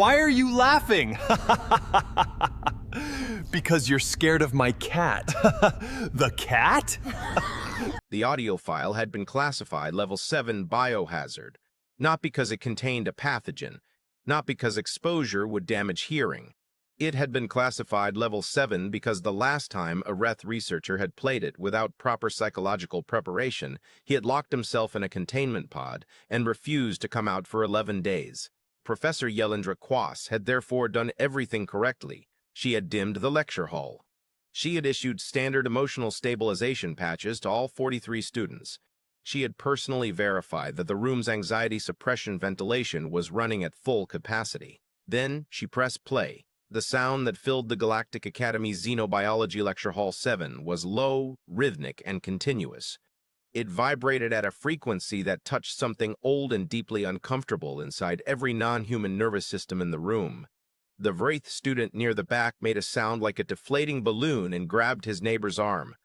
Why are you laughing? Because you're scared of my cat. The cat? The audio file had been classified level 7 biohazard, not because it contained a pathogen, not because exposure would damage hearing. It had been classified level 7 because the last time a Reth researcher had played it without proper psychological preparation, he had locked himself in a containment pod and refused to come out for 11 days. Professor Yelendra Quas had therefore done everything correctly. She had dimmed the lecture hall. She had issued standard emotional stabilization patches to all 43 students. She had personally verified that the room's anxiety suppression ventilation was running at full capacity. Then she pressed play. The sound that filled the Galactic Academy Xenobiology Lecture Hall 7 was low, rhythmic, and continuous. It vibrated at a frequency that touched something old and deeply uncomfortable inside every non-human nervous system in the room. The Wraith student near the back made a sound like a deflating balloon and grabbed his neighbor's arm.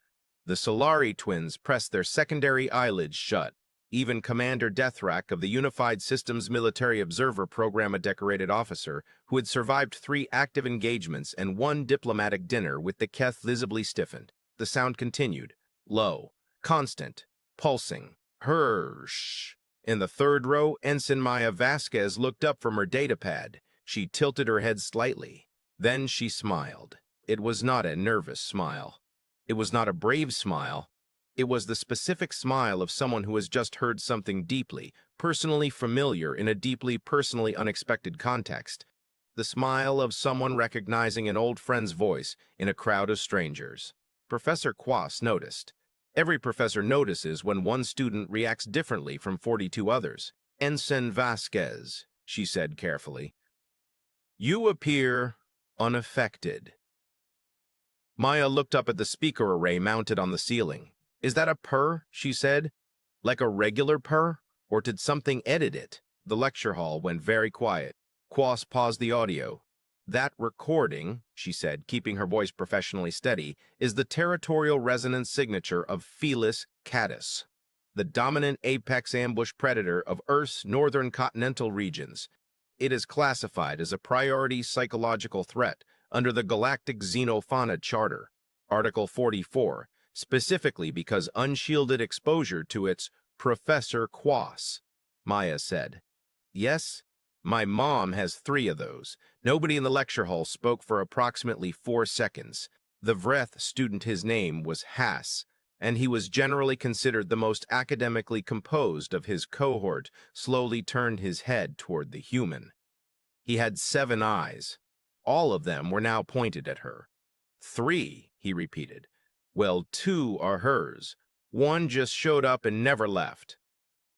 The Solari twins pressed their secondary eyelids shut. Even Commander Deathrack of the Unified Systems Military Observer Program, a decorated officer who had survived 3 active engagements and 1 diplomatic dinner with the Keth, visibly stiffened. The sound continued, low, constant, pulsing. Hirsch. In the third row, Ensign Maya Vasquez looked up from her datapad. She tilted her head slightly. Then she smiled. It was not a nervous smile. It was not a brave smile. It was the specific smile of someone who has just heard something deeply, personally familiar in a deeply personally unexpected context. The smile of someone recognizing an old friend's voice in a crowd of strangers. Professor Quas noticed. Every professor notices when one student reacts differently from 42 others. Ensign Vasquez, she said carefully. You appear unaffected. Maya looked up at the speaker array mounted on the ceiling. Is that a purr? She said. Like a regular purr? Or did something edit it? The lecture hall went very quiet. Quas paused the audio. That recording, she said, keeping her voice professionally steady, is the territorial resonance signature of Felis catus, the dominant apex ambush predator of Earth's northern continental regions. It is classified as a priority psychological threat under the Galactic Xenofauna Charter, Article 44, specifically because unshielded exposure to its Professor Quas, Maya said. Yes, my mom has 3 of those. Nobody in the lecture hall spoke for approximately 4 seconds. The Vreth student, his name was Hass, and he was generally considered the most academically composed of his cohort, slowly turned his head toward the human. He had 7 eyes. All of them were now pointed at her. 3, he repeated. Well, 2 are hers. 1 just showed up and never left.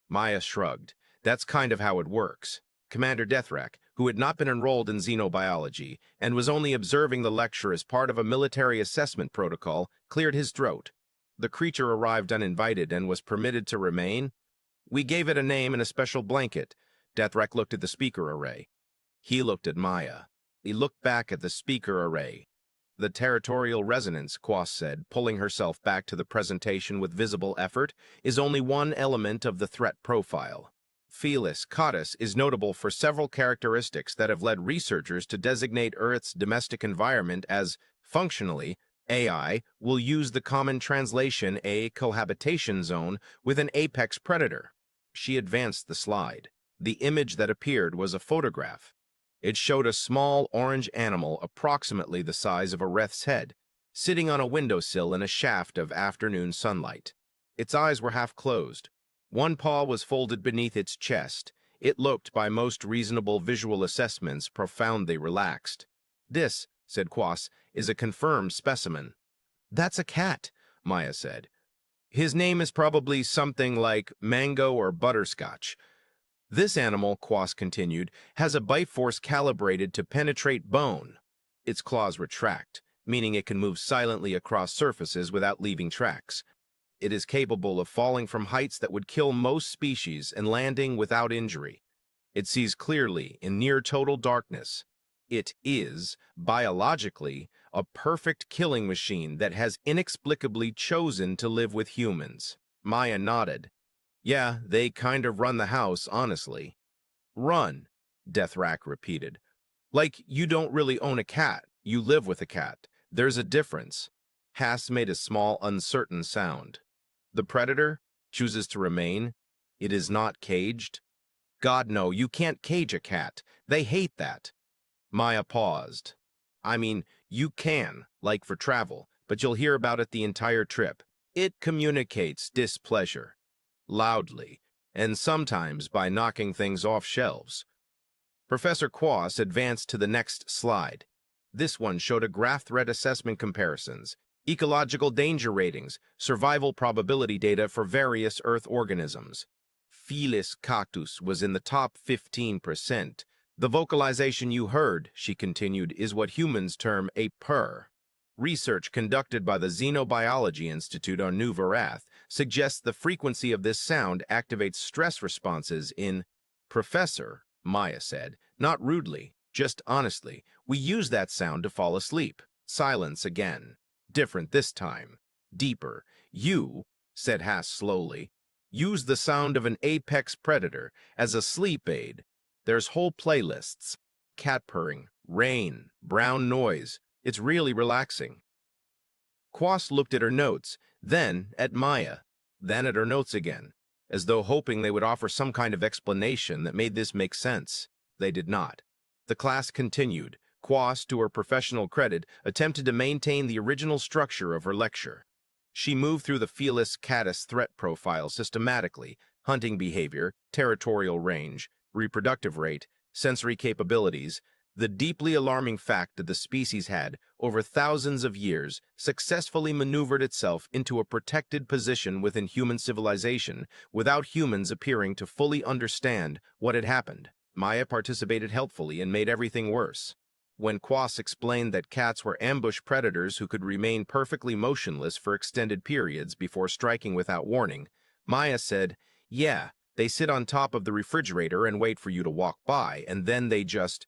Maya shrugged. That's kind of how it works. Commander Deathrack, who had not been enrolled in xenobiology and was only observing the lecture as part of a military assessment protocol, cleared his throat. The creature arrived uninvited and was permitted to remain. We gave it a name and a special blanket. Deathrack looked at the speaker array. He looked at Maya. He looked back at the speaker array. The territorial resonance, Quas said, pulling herself back to the presentation with visible effort, is only one element of the threat profile. Felis catus is notable for several characteristics that have led researchers to designate Earth's domestic environment as, functionally, AI will use the common translation a cohabitation zone with an apex predator. She advanced the slide. The image that appeared was a photograph. It showed a small orange animal approximately the size of a Reth's head, sitting on a windowsill in a shaft of afternoon sunlight. Its eyes were half closed. One paw was folded beneath its chest. It looked, by most reasonable visual assessments, profoundly relaxed. This, said Quas, is a confirmed specimen. That's a cat, Maya said. His name is probably something like Mango or Butterscotch. This animal, Quas continued, has a bite force calibrated to penetrate bone. Its claws retract, meaning it can move silently across surfaces without leaving tracks. It is capable of falling from heights that would kill most species and landing without injury. It sees clearly in near total darkness. It is, biologically, a perfect killing machine that has inexplicably chosen to live with humans. Maya nodded. Yeah, they kind of run the house, honestly. Run, Deathrack repeated. Like, you don't really own a cat, you live with a cat. There's a difference. Haas made a small, uncertain sound. The predator chooses to remain. It is not caged. God, no, you can't cage a cat. They hate that. Maya paused. I mean, you can, like for travel, but you'll hear about it the entire trip. It communicates displeasure, loudly, and sometimes by knocking things off shelves. Professor Quas advanced to the next slide. This one showed a graph threat assessment comparisons, ecological danger ratings, survival probability data for various Earth organisms. Felis cactus was in the top 15%. The vocalization you heard, she continued, is what humans term a purr. Research conducted by the Xenobiology Institute on New Varath suggests the frequency of this sound activates stress responses in Professor, Maya said, not rudely, just honestly. We use that sound to fall asleep. Silence again. Different this time. Deeper. You, said Haas slowly, use the sound of an apex predator as a sleep aid. There's whole playlists. Cat purring, rain, brown noise. It's really relaxing. Quas looked at her notes, then at Maya, then at her notes again, as though hoping they would offer some kind of explanation that made this make sense. They did not. The class continued. Quas, to her professional credit, attempted to maintain the original structure of her lecture. She moved through the Felis catus threat profile systematically: hunting behavior, territorial range, reproductive rate, sensory capabilities. The deeply alarming fact that the species had, over thousands of years, successfully maneuvered itself into a protected position within human civilization without humans appearing to fully understand what had happened. Maya participated helpfully and made everything worse. When Quas explained that cats were ambush predators who could remain perfectly motionless for extended periods before striking without warning, Maya said, "Yeah, they sit on top of the refrigerator and wait for you to walk by, and then they just..."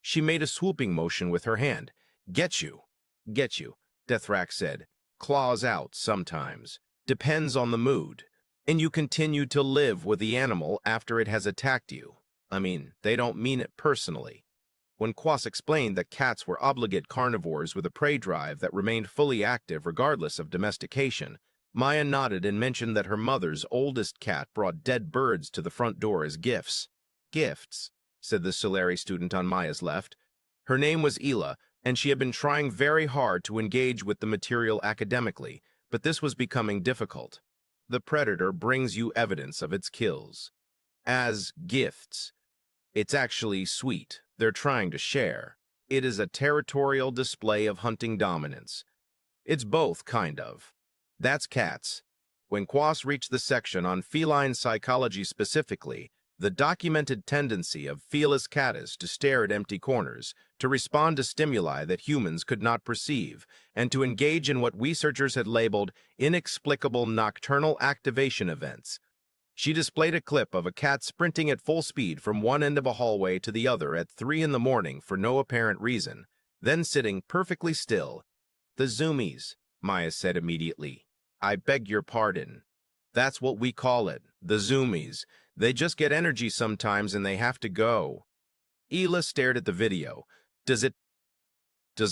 She made a swooping motion with her hand. "Get you." "Get you," Dethrak said. "Claws out sometimes. Depends on the mood. And you continue to live with the animal after it has attacked you. I mean, they don't mean it personally." When Quas explained that cats were obligate carnivores with a prey drive that remained fully active regardless of domestication, Maya nodded and mentioned that her mother's oldest cat brought dead birds to the front door as gifts. "Gifts," said the Solari student on Maya's left. Her name was Ela, and she had been trying very hard to engage with the material academically, but this was becoming difficult. The predator brings you evidence of its kills. As gifts. It's actually sweet. They're trying to share. It is a territorial display of hunting dominance. It's both, kind of. That's cats. When Quas reached the section on feline psychology specifically, the documented tendency of Felis catus to stare at empty corners, to respond to stimuli that humans could not perceive, and to engage in what researchers had labeled inexplicable nocturnal activation events. She displayed a clip of a cat sprinting at full speed from one end of a hallway to the other at 3 in the morning for no apparent reason, then sitting perfectly still. "The zoomies," Maya said immediately. "I beg your pardon. That's what we call it, the zoomies. They just get energy sometimes and they have to go." Ela stared at the video. Does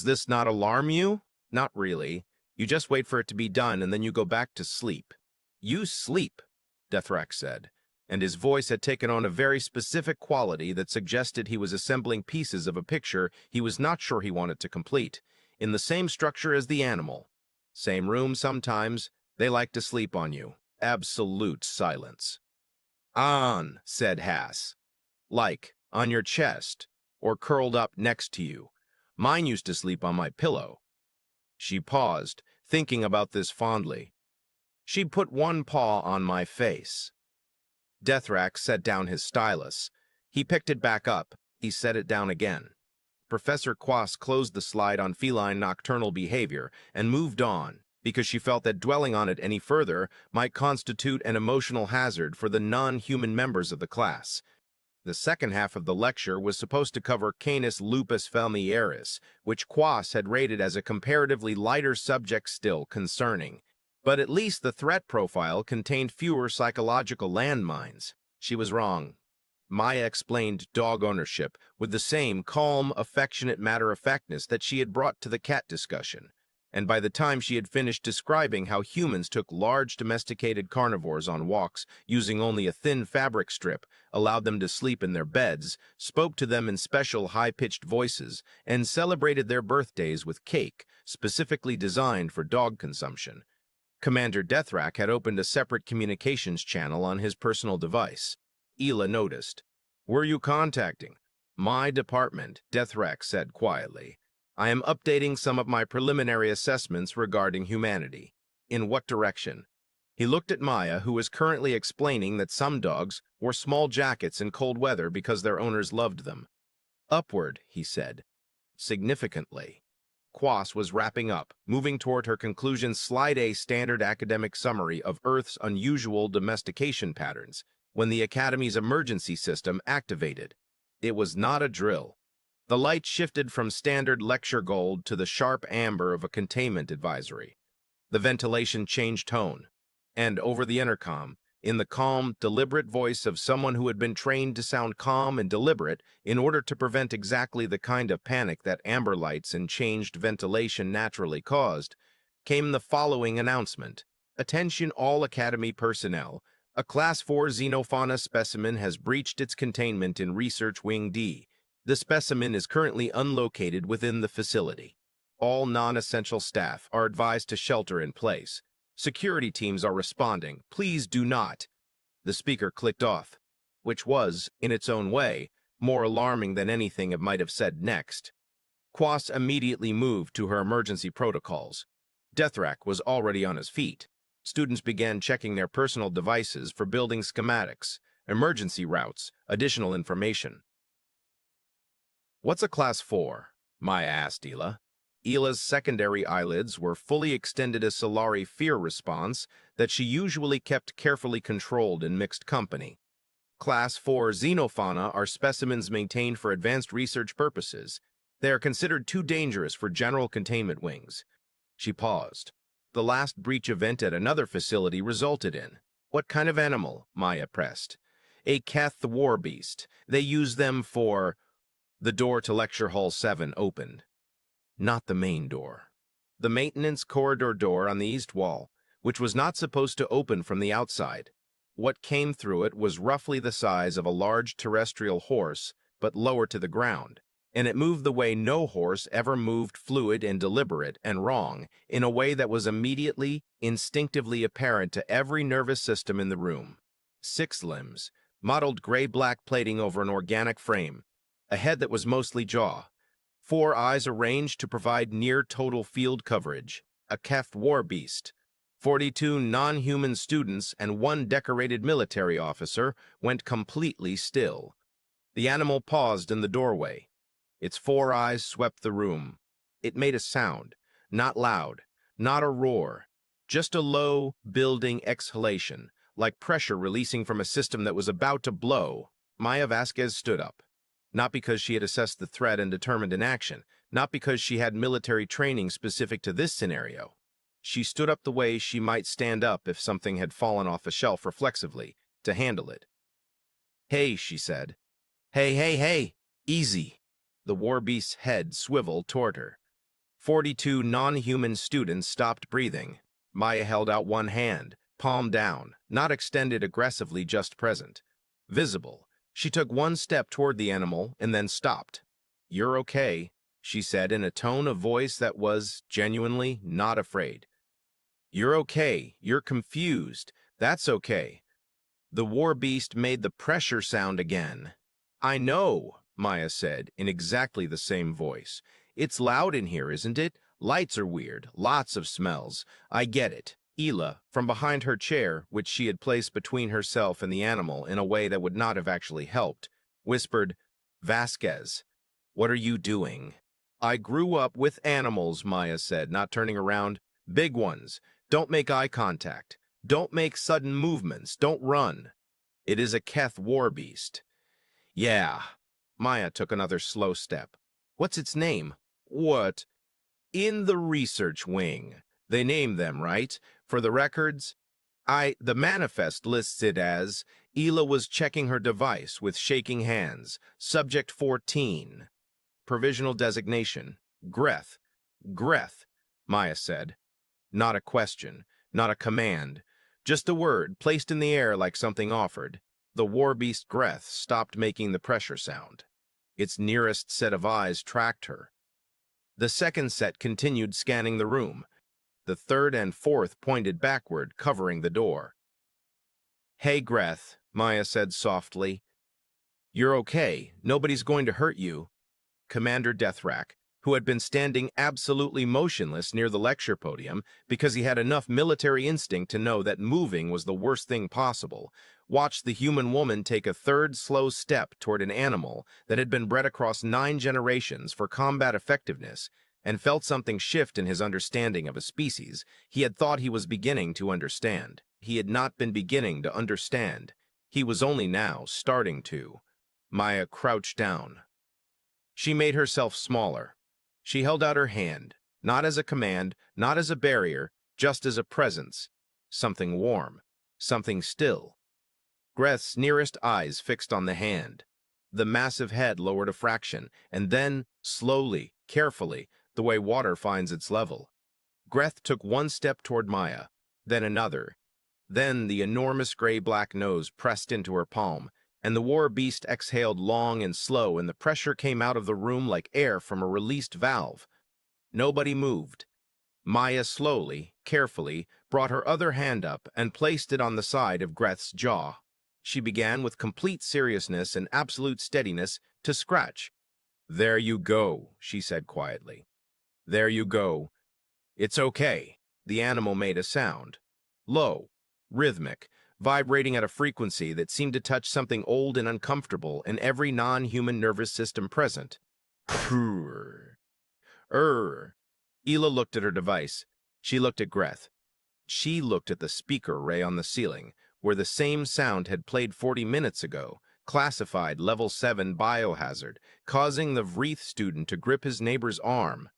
this not alarm you?" "Not really. You just wait for it to be done and then you go back to sleep." "You sleep," Dethrak said, and his voice had taken on a very specific quality that suggested he was assembling pieces of a picture he was not sure he wanted to complete, in the same structure as the animal. Same room sometimes. They like to sleep on you. Absolute silence. "On," said Haas. "Like, on your chest, or curled up next to you. Mine used to sleep on my pillow." She paused, thinking about this fondly. "She'd put one paw on my face." Dethrak set down his stylus. He picked it back up. He set it down again. Professor Quas closed the slide on feline nocturnal behavior and moved on, because she felt that dwelling on it any further might constitute an emotional hazard for the non-human members of the class. The second half of the lecture was supposed to cover Canis lupus familiaris, which Quas had rated as a comparatively lighter subject still concerning. But at least the threat profile contained fewer psychological landmines. She was wrong. Maya explained dog ownership with the same calm, affectionate matter-of-factness that she had brought to the cat discussion. And by the time she had finished describing how humans took large domesticated carnivores on walks using only a thin fabric strip, allowed them to sleep in their beds, spoke to them in special high-pitched voices, and celebrated their birthdays with cake specifically designed for dog consumption, Commander Deathrack had opened a separate communications channel on his personal device. Ela noticed. "Were you contacting?" "My department," Deathrack said quietly. "I am updating some of my preliminary assessments regarding humanity." "In what direction?" He looked at Maya, who was currently explaining that some dogs wore small jackets in cold weather because their owners loved them. "Upward," he said. "Significantly." Quas was wrapping up, moving toward her conclusion. Slide A standard academic summary of Earth's unusual domestication patterns, when the Academy's emergency system activated. It was not a drill. The light shifted from standard lecture gold to the sharp amber of a containment advisory. The ventilation changed tone, and over the intercom, in the calm, deliberate voice of someone who had been trained to sound calm and deliberate in order to prevent exactly the kind of panic that amber lights and changed ventilation naturally caused, came the following announcement. "Attention all Academy personnel. A Class 4 xenofauna specimen has breached its containment in Research Wing D. The specimen is currently unlocated within the facility. All non-essential staff are advised to shelter in place. Security teams are responding. Please do not." The speaker clicked off, which was, in its own way, more alarming than anything it might have said next. Quas immediately moved to her emergency protocols. Deathrack was already on his feet. Students began checking their personal devices for building schematics, emergency routes, additional information. "What's a Class 4? Maya asked Ela. Ela's secondary eyelids were fully extended as Solari fear response that she usually kept carefully controlled in mixed company. Class 4 xenofauna are specimens maintained for advanced research purposes. They are considered too dangerous for general containment wings." She paused. The last breach event at another facility resulted in. "What kind of animal?" Maya pressed. "A Keth war beast. They use them for—" The door to Lecture Hall 7 opened. Not the main door. The maintenance corridor door on the east wall, which was not supposed to open from the outside. What came through it was roughly the size of a large terrestrial horse, but lower to the ground, and it moved the way no horse ever moved, fluid and deliberate and wrong, in a way that was immediately, instinctively apparent to every nervous system in the room. 6 limbs, mottled gray-black plating over an organic frame, a head that was mostly jaw, 4 eyes arranged to provide near-total field coverage, a Keth war beast. 42 non-human students and 1 decorated military officer went completely still. The animal paused in the doorway. Its 4 eyes swept the room. It made a sound, not loud, not a roar, just a low, building exhalation, like pressure releasing from a system that was about to blow. Maya Vasquez stood up. Not because she had assessed the threat and determined an action, not because she had military training specific to this scenario. She stood up the way she might stand up if something had fallen off a shelf reflexively, to handle it. "Hey," she said. "Hey, hey, hey, easy." The war beast's head swiveled toward her. 42 non-human students stopped breathing. Maya held out one hand, palm down, not extended aggressively, just present. Visible. She took 1 step toward the animal and then stopped. "You're okay," she said in a tone of voice that was, genuinely, not afraid. "You're okay. You're confused. That's okay." The war beast made the pressure sound again. "I know," Maya said in exactly the same voice. "It's loud in here, isn't it? Lights are weird, lots of smells. I get it." Ela, from behind her chair, which she had placed between herself and the animal in a way that would not have actually helped, whispered, "Vasquez, what are you doing?" "I grew up with animals," Maya said, not turning around. "Big ones. Don't make eye contact. Don't make sudden movements. Don't run. It is a Keth war beast." "Yeah." Maya took another slow step. "What's its name?" "What?" "In the research wing. They name them, right? For the records?" The manifest lists it as, Ela was checking her device with shaking hands. Subject 14. Provisional designation. Greth. Greth, Maya said. Not a question, not a command. Just a word, placed in the air like something offered. The war beast Greth stopped making the pressure sound. Its nearest set of eyes tracked her. The second set continued scanning the room. The third and fourth pointed backward, covering the door. Hey, Greth, Maya said softly. You're okay. Nobody's going to hurt you. Commander Deathrack, who had been standing absolutely motionless near the lecture podium because he had enough military instinct to know that moving was the worst thing possible, watched the human woman take a third slow step toward an animal that had been bred across 9 generations for combat effectiveness, and felt something shift in his understanding of a species he had thought he was beginning to understand. He had not been beginning to understand. He was only now starting to. Maya crouched down. She made herself smaller. She held out her hand, not as a command, not as a barrier, just as a presence. Something warm, something still. Greth's nearest eyes fixed on the hand. The massive head lowered a fraction, and then, slowly, carefully, the way water finds its level. Greth took one step toward Maya, then another. Then the enormous gray-black nose pressed into her palm, and the war beast exhaled long and slow, and the pressure came out of the room like air from a released valve. Nobody moved. Maya slowly, carefully, brought her other hand up and placed it on the side of Greth's jaw. She began with complete seriousness and absolute steadiness to scratch. There you go, she said quietly. There you go. It's okay. The animal made a sound. Low, rhythmic, vibrating at a frequency that seemed to touch something old and uncomfortable in every non-human nervous system present. Purr. Ela looked at her device. She looked at Greth. She looked at the speaker array on the ceiling, where the same sound had played 40 minutes ago, classified level 7 biohazard, causing the Vreeth student to grip his neighbor's arm.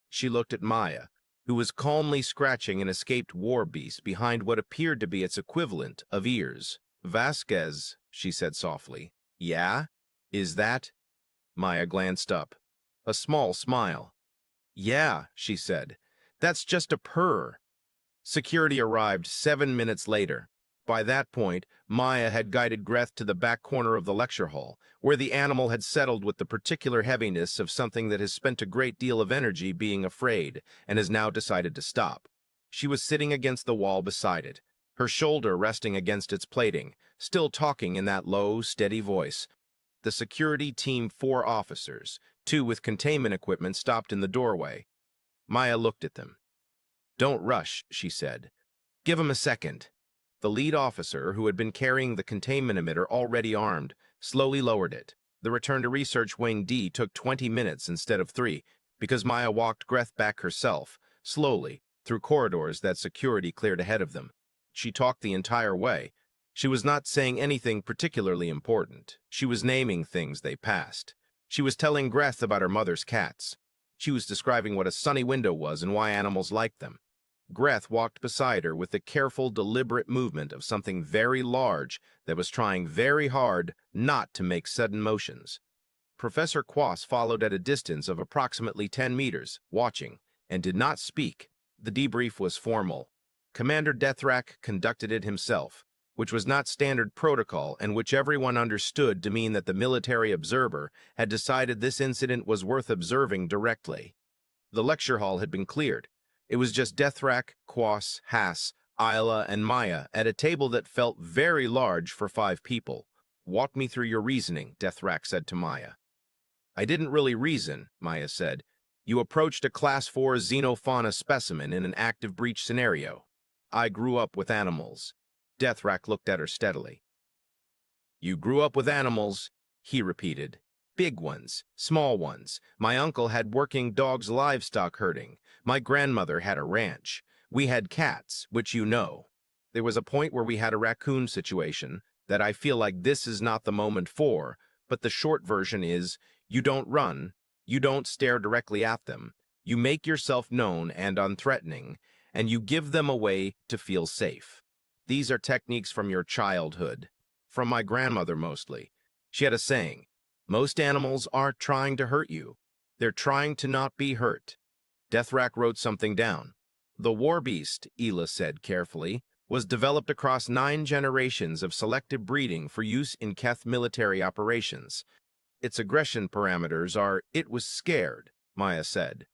She looked at Maya, who was calmly scratching an escaped war beast behind what appeared to be its equivalent of ears. Vasquez, she said softly. Yeah? Is that? Maya glanced up. A small smile. Yeah, she said. That's just a purr. Security arrived 7 minutes later. By that point, Maya had guided Greth to the back corner of the lecture hall, where the animal had settled with the particular heaviness of something that has spent a great deal of energy being afraid and has now decided to stop. She was sitting against the wall beside it, her shoulder resting against its plating, still talking in that low, steady voice. The security team 4 officers, 2 with containment equipment, stopped in the doorway. Maya looked at them. Don't rush, she said. Give him a second. The lead officer, who had been carrying the containment emitter already armed, slowly lowered it. The return to Research Wing D took 20 minutes instead of 3, because Maya walked Greth back herself, slowly, through corridors that security cleared ahead of them. She talked the entire way. She was not saying anything particularly important. She was naming things they passed. She was telling Greth about her mother's cats. She was describing what a sunny window was and why animals liked them. Greth walked beside her with the careful, deliberate movement of something very large that was trying very hard not to make sudden motions. Professor Quass followed at a distance of approximately 10 meters, watching, and did not speak. The debrief was formal. Commander Deathrack conducted it himself, which was not standard protocol and which everyone understood to mean that the military observer had decided this incident was worth observing directly. The lecture hall had been cleared. It was just Deathrack, Quass, Hass, Isla, and Maya at a table that felt very large for 5 people. Walk me through your reasoning, Deathrack said to Maya. I didn't really reason, Maya said. You approached a Class 4 xenofauna specimen in an active breach scenario. I grew up with animals. Deathrack looked at her steadily. You grew up with animals, he repeated. Big ones, small ones. My uncle had working dogs livestock herding. My grandmother had a ranch. We had cats, which you know. There was a point where we had a raccoon situation that I feel like this is not the moment for, but the short version is, you don't run, you don't stare directly at them, you make yourself known and unthreatening, and you give them a way to feel safe. These are techniques from your childhood. From my grandmother mostly. She had a saying, most animals aren't trying to hurt you. They're trying to not be hurt. Deathrack wrote something down. The war beast, Ela said carefully, was developed across 9 generations of selective breeding for use in Keth military operations. Its aggression parameters are, it was scared, Maya said.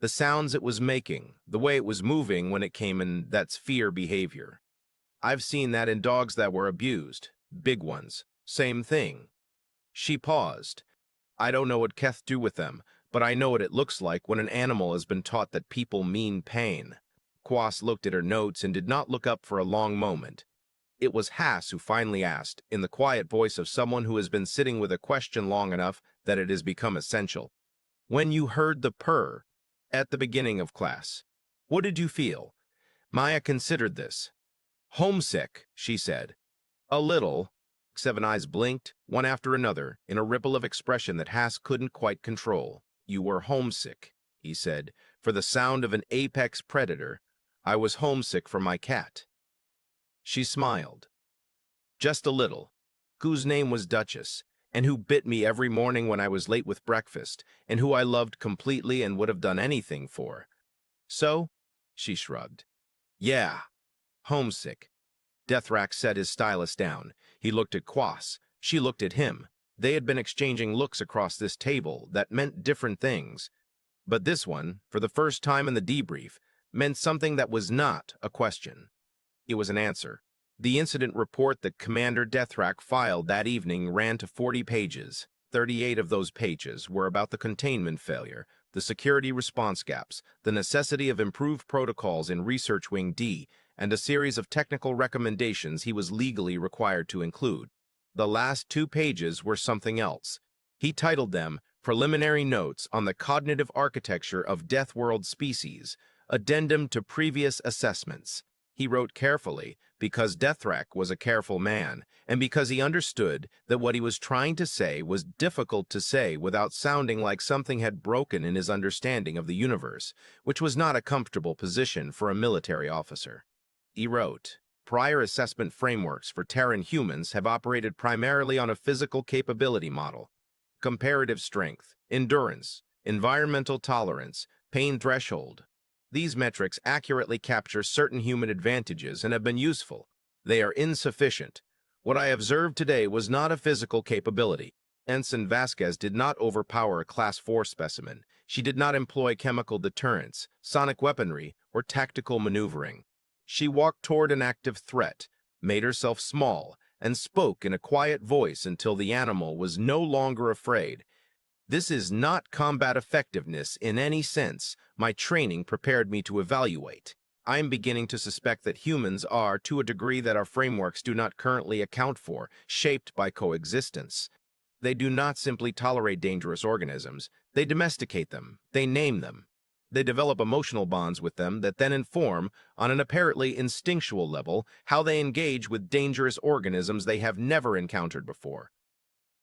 The sounds it was making, the way it was moving when it came in, that's fear behavior. I've seen that in dogs that were abused, big ones, same thing. She paused. I don't know what Keth do with them, but I know what it looks like when an animal has been taught that people mean pain. Quas looked at her notes and did not look up for a long moment. It was Hass who finally asked, in the quiet voice of someone who has been sitting with a question long enough that it has become essential. When you heard the purr at the beginning of class, what did you feel? Maya considered this. Homesick, she said. A little. 7 eyes blinked, one after another, in a ripple of expression that Hass couldn't quite control. You were homesick, he said, for the sound of an apex predator. I was homesick for my cat. She smiled. Just a little. Whose name was Duchess, and who bit me every morning when I was late with breakfast, and who I loved completely and would have done anything for. So? She shrugged. Yeah. Homesick. Deathrack set his stylus down. He looked at Quas. She looked at him. They had been exchanging looks across this table that meant different things. But this one, for the first time in the debrief, meant something that was not a question. It was an answer. The incident report that Commander Deathrack filed that evening ran to 40 pages. 38 of those pages were about the containment failure, the security response gaps, the necessity of improved protocols in Research Wing D, and a series of technical recommendations he was legally required to include. The last 2 pages were something else. He titled them Preliminary Notes on the Cognitive Architecture of Death World Species, Addendum to Previous Assessments. He wrote carefully because Deathrack was a careful man, and because he understood that what he was trying to say was difficult to say without sounding like something had broken in his understanding of the universe, which was not a comfortable position for a military officer. He wrote, prior assessment frameworks for Terran humans have operated primarily on a physical capability model. Comparative strength, endurance, environmental tolerance, pain threshold. These metrics accurately capture certain human advantages and have been useful. They are insufficient. What I observed today was not a physical capability. Ensign Vasquez did not overpower a Class 4 specimen. She did not employ chemical deterrence, sonic weaponry, or tactical maneuvering. She walked toward an active threat, made herself small, and spoke in a quiet voice until the animal was no longer afraid. This is not combat effectiveness in any sense my training prepared me to evaluate. I am beginning to suspect that humans are, to a degree that our frameworks do not currently account for, shaped by coexistence. They do not simply tolerate dangerous organisms. They domesticate them. They name them. They develop emotional bonds with them that then inform, on an apparently instinctual level, how they engage with dangerous organisms they have never encountered before.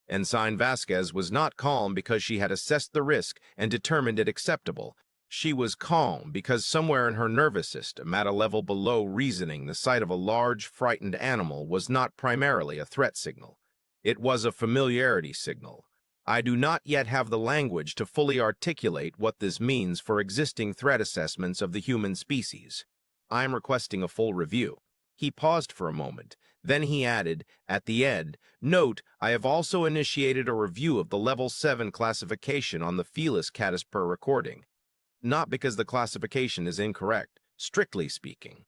Ensign Vasquez was not calm because she had assessed the risk and determined it acceptable. She was calm because somewhere in her nervous system, at a level below reasoning, the sight of a large, frightened animal was not primarily a threat signal. It was a familiarity signal. I do not yet have the language to fully articulate what this means for existing threat assessments of the human species. I am requesting a full review. He paused for a moment. Then he added, at the end, note, I have also initiated a review of the Level 7 classification on the Felis Caddis-Per recording. Not because the classification is incorrect, strictly speaking,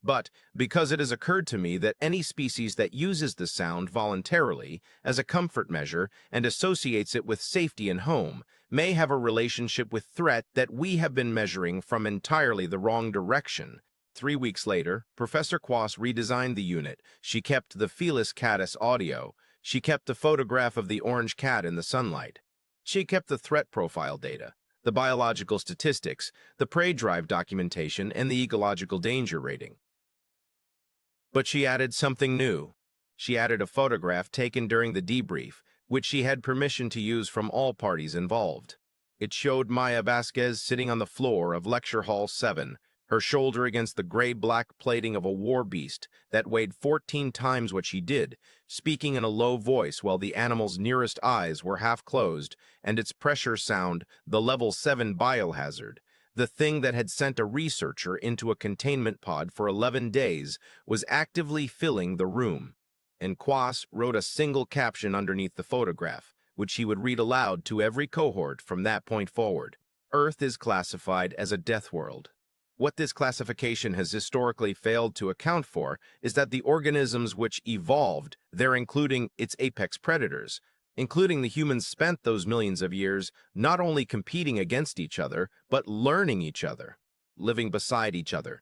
but because it has occurred to me that any species that uses the sound voluntarily as a comfort measure and associates it with safety and home may have a relationship with threat that we have been measuring from entirely the wrong direction. 3 weeks later, Professor Quas redesigned the unit. She kept the Felis Caddis audio. She kept the photograph of the orange cat in the sunlight. She kept the threat profile data, the biological statistics, the prey drive documentation, and the ecological danger rating. But she added something new. She added a photograph taken during the debrief, which she had permission to use from all parties involved. It showed Maya Vasquez sitting on the floor of Lecture Hall 7, her shoulder against the gray-black plating of a war beast that weighed 14 times what she did, speaking in a low voice while the animal's nearest eyes were half closed, and its pressure sound the level 7 biohazard. The thing that had sent a researcher into a containment pod for 11 days was actively filling the room. And Quas wrote a single caption underneath the photograph, which he would read aloud to every cohort from that point forward. Earth is classified as a death world. What this classification has historically failed to account for is that the organisms which evolved, there including its apex predators, including the humans, spent those millions of years not only competing against each other, but learning each other, living beside each other,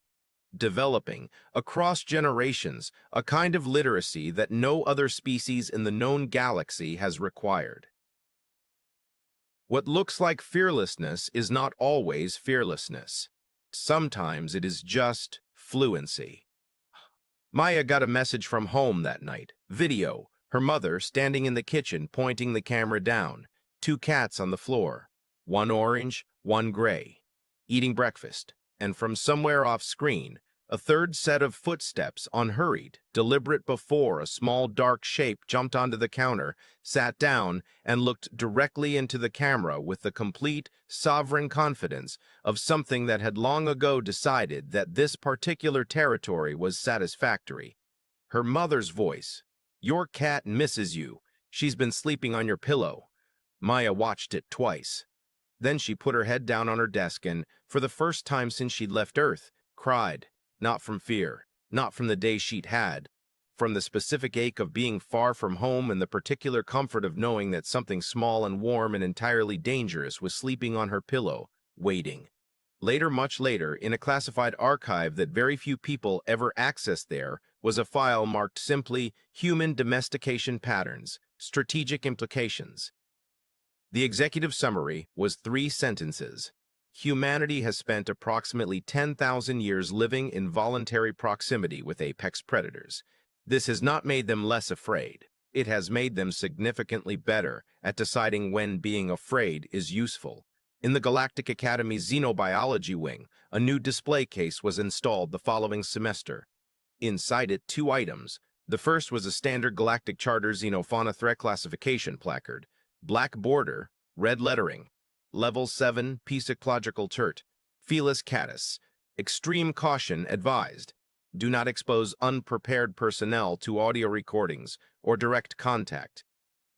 developing, across generations, a kind of literacy that no other species in the known galaxy has required. What looks like fearlessness is not always fearlessness. Sometimes it is just fluency. Maya got a message from home that night. Video, her mother standing in the kitchen pointing the camera down, 2 cats on the floor, 1 orange, 1 gray, eating breakfast, and from somewhere off screen, a third set of footsteps, unhurried, deliberate before a small dark shape jumped onto the counter, sat down, and looked directly into the camera with the complete, sovereign confidence of something that had long ago decided that this particular territory was satisfactory. Her mother's voice, "Your cat misses you. She's been sleeping on your pillow." Maya watched it twice. Then she put her head down on her desk and, for the first time since she'd left Earth, cried. Not from fear, not from the day she'd had, from the specific ache of being far from home and the particular comfort of knowing that something small and warm and entirely dangerous was sleeping on her pillow, waiting. Later, much later, in a classified archive that very few people ever accessed there, was a file marked simply Human Domestication Patterns, Strategic Implications. The executive summary was 3 sentences. Humanity has spent approximately 10,000 years living in voluntary proximity with apex predators. This has not made them less afraid. It has made them significantly better at deciding when being afraid is useful. In the Galactic Academy's Xenobiology wing, a new display case was installed the following semester. Inside it, 2 items. The first was a standard Galactic Charter Xenofauna Threat Classification placard. Black border, red lettering. Level 7 Piscological Turt, Felis catus. Extreme caution advised. Do not expose unprepared personnel to audio recordings or direct contact.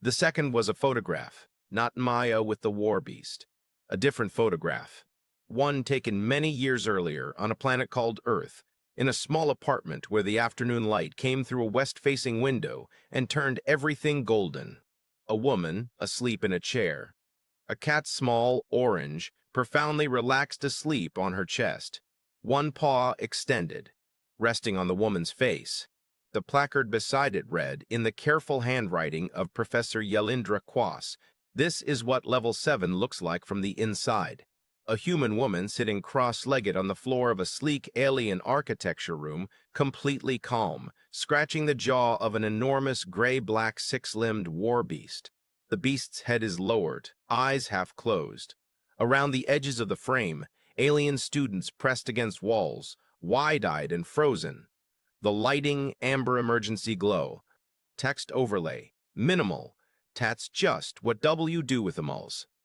The second was a photograph, not Maya with the war beast. A different photograph. One taken many years earlier on a planet called Earth, in a small apartment where the afternoon light came through a west-facing window and turned everything golden. A woman asleep in a chair. A cat, small, orange, profoundly relaxed asleep on her chest, 1 paw extended, resting on the woman's face. The placard beside it read, in the careful handwriting of Professor Yelindra Quas, "This is what Level 7 looks like from the inside." A human woman sitting cross-legged on the floor of a sleek alien architecture room, completely calm, scratching the jaw of an enormous gray-black 6-limbed war beast. The beast's head is lowered, eyes half closed. Around the edges of the frame, alien students pressed against walls, wide-eyed and frozen. The lighting, amber emergency glow. Text overlay, minimal. That's just what W do with them alls.